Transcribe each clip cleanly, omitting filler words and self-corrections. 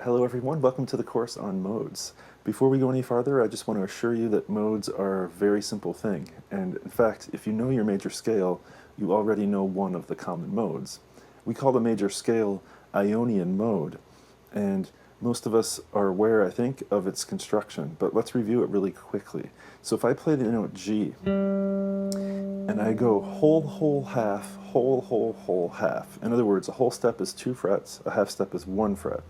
Hello everyone, welcome to the course on modes. Before we go any farther, I just want to assure you that modes are a very simple thing, and in fact, if you know your major scale, you already know one of the common modes. We call the major scale Ionian mode, and most of us are aware, I think, of its construction, but let's review it really quickly. So if I play the note G, and I go whole, whole, half, whole, whole, whole, half. In other words, a whole step is 2 frets, a half step is 1 fret.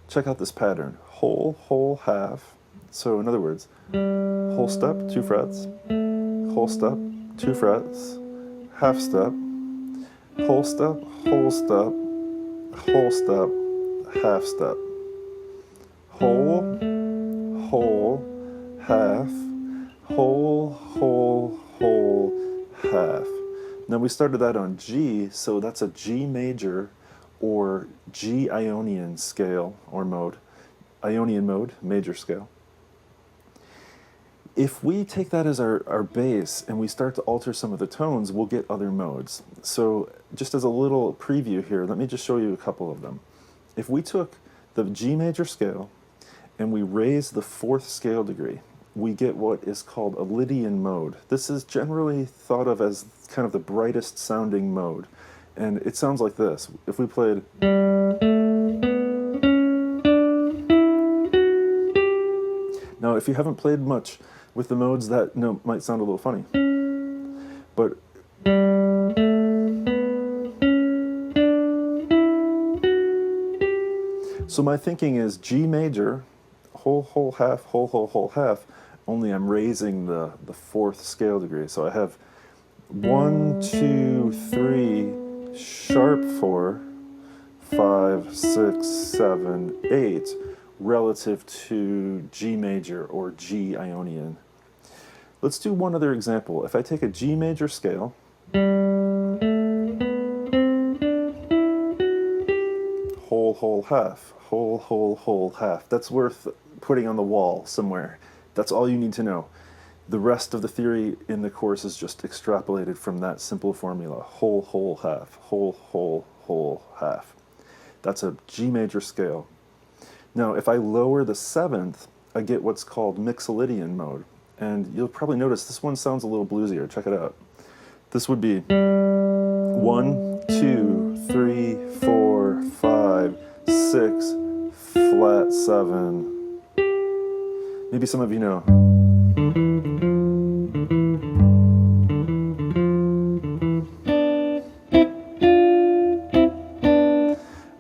Check out this pattern, whole, whole, half. So in other words, whole step, 2 frets, whole step, 2 frets, half step, whole step, whole step, whole step, half step. Whole, whole, half, whole, whole, whole, half. Now we started that on G, so that's a G major or G Ionian scale or mode. Ionian mode, major scale. If we take that as our base and we start to alter some of the tones, we'll get other modes. So just as a little preview here, let me just show you a couple of them. If we took the G major scale and we raise the 4th scale degree, we get what is called a Lydian mode. This is generally thought of as kind of the brightest sounding mode. And it sounds like this. If we played... Now, if you haven't played much with the modes, that note might sound a little funny. But so my thinking is G major, whole, whole, half, whole, whole, whole, half, only I'm raising the 4th scale degree. So I have 1, 2, 3, sharp 4, 5, 6, 7, 8, relative to G major or G Ionian. Let's do one other example. If I take a G major scale, whole, whole, half, whole, whole, whole, half. That's worth putting on the wall somewhere. That's all you need to know. The rest of the theory in the course is just extrapolated from that simple formula. Whole, whole, half, whole, whole, whole, half. That's a G major scale. Now, if I lower the 7th, I get what's called Mixolydian mode. And you'll probably notice this one sounds a little bluesier. Check it out. This would be 1, 2, 3, 4, 5, 6, flat 7. Maybe some of you know.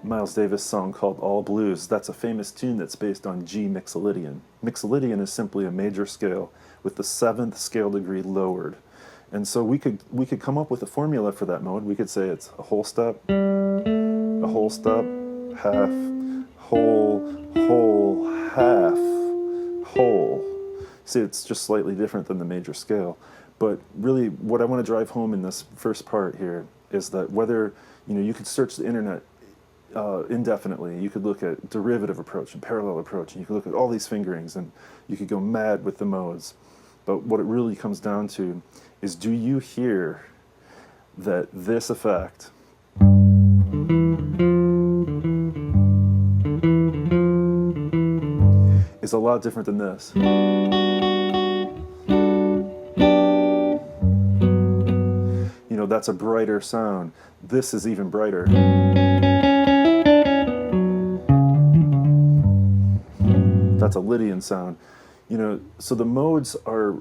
Miles Davis song called All Blues. That's a famous tune that's based on G Mixolydian. Mixolydian is simply a major scale with the 7th scale degree lowered. And so we could come up with a formula for that mode. We could say it's a whole step, half, whole, half, whole. See, it's just slightly different than the major scale. But really, what I want to drive home in this first part here is that whether, you could search the internet indefinitely. You could look at derivative approach and parallel approach, and you could look at all these fingerings, and you could go mad with the modes. But what it really comes down to is, do you hear that this effect is a lot different than this? That's a brighter sound. This is even brighter. That's a Lydian sound. So the modes are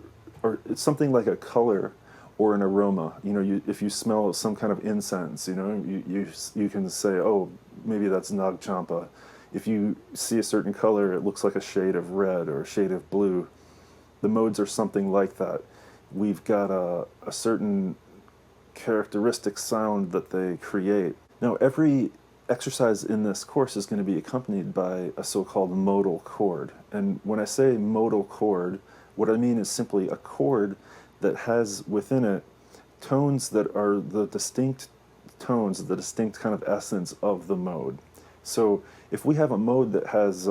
it's something like a color or an aroma. If you smell some kind of incense, you can say, oh, maybe that's Nag Champa. If you see a certain color, it looks like a shade of red or a shade of blue. The modes are something like that. We've got a certain characteristic sound that they create. Now, every exercise in this course is going to be accompanied by a so-called modal chord. And when I say modal chord, what I mean is simply a chord that has within it tones that are the distinct tones, the distinct kind of essence of the mode. So if we have a mode that has,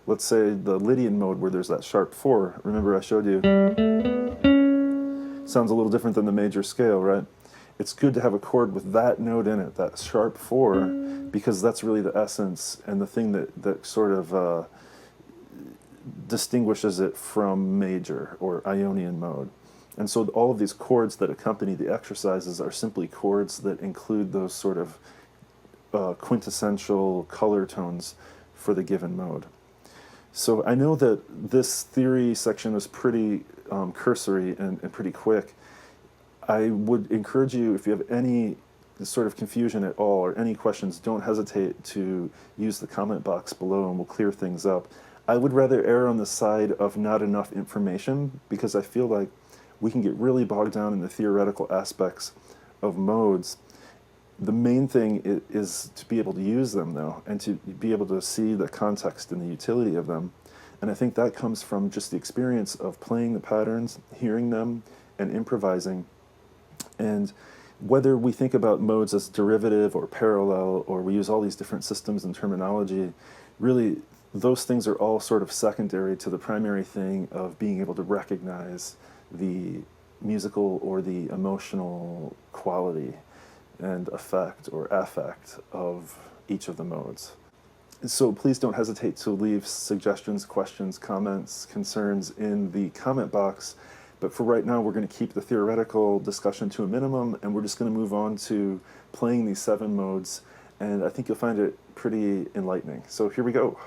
let's say the Lydian mode where there's that sharp 4, remember I showed you, sounds a little different than the major scale, right? it's good to have a chord with that note in it, that sharp 4, because that's really the essence and the thing that sort of distinguishes it from major or Ionian mode. And so all of these chords that accompany the exercises are simply chords that include those sort of quintessential color tones for the given mode. So I know that this theory section was pretty cursory and pretty quick. I would encourage you, if you have any sort of confusion at all or any questions, don't hesitate to use the comment box below and we'll clear things up. I would rather err on the side of not enough information, because I feel like we can get really bogged down in the theoretical aspects of modes. The main thing is to be able to use them, though, and to be able to see the context and the utility of them. And I think that comes from just the experience of playing the patterns, hearing them, and improvising. And whether we think about modes as derivative or parallel, or we use all these different systems and terminology, really those things are all sort of secondary to the primary thing of being able to recognize the musical or the emotional quality and effect or affect of each of the modes. So please don't hesitate to leave suggestions, questions, comments, concerns in the comment box. But for right now, we're going to keep the theoretical discussion to a minimum, and we're just going to move on to playing these 7 modes, and I think you'll find it pretty enlightening. So here we go.